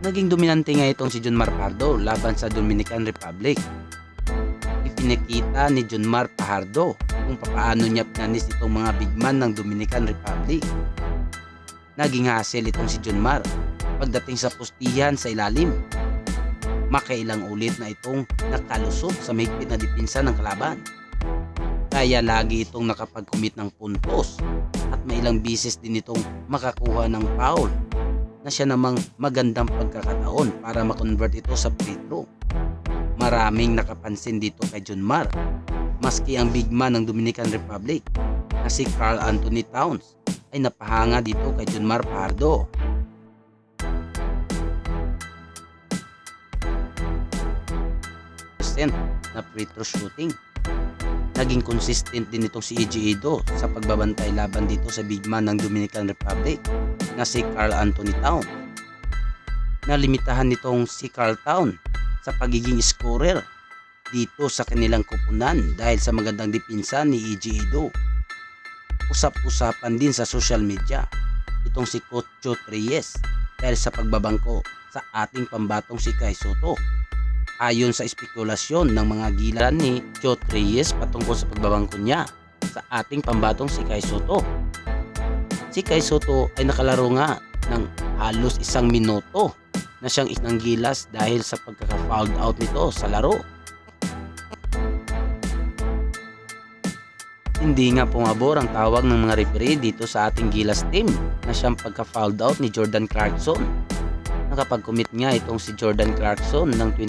Naging dominante nga itong si Junmar Pardo laban sa Dominican Republic. Ipinakita ni Junmar Fajardo kung paano niya pinanis itong mga big man ng Dominican Republic. Naging hassle itong si Junmar pagdating sa pustihan sa ilalim. Makailang ulit na itong nakalusot sa mahigpit na dipinsa ng kalaban. Kaya lagi itong nakapag-commit ng puntos at may ilang bisis din itong makakuha ng foul na siya namang magandang pagkakataon para makonvert ito sa free throw. Maraming nakapansin dito kay Junmar, maski ang big man ng Dominican Republic na si Karl Anthony Towns ay napahanga dito kay Junmar Fajardo. Na free throw shooting. Naging consistent din itong si EJ Edo sa pagbabantay laban dito sa big man ng Dominican Republic na si Karl Anthony Towns. Nalimitahan nitong si Karl Towns sa pagiging scorer dito sa kanilang kupunan dahil sa magandang dipinsa ni EJ Edo. Usap-usapan din sa social media itong si Coach Joe Reyes dahil sa pagbabangko sa ating pambatong si Kai Sotto. Ayon sa espekulasyon ng mga gila ni Joe Reyes patungkol sa pagbabangko niya sa ating pambatong si Kai Sotto. Si Kai Sotto ay nakalaro nga ng halos 1 minuto na siyang inanggilas dahil sa pagkaka-fouled out nito sa laro. Hindi nga pumabor ang tawag ng mga referee dito sa ating Gilas team na siyang pagka-fouled out ni Jordan Clarkson. Nakapag-commit nga itong si Jordan Clarkson ng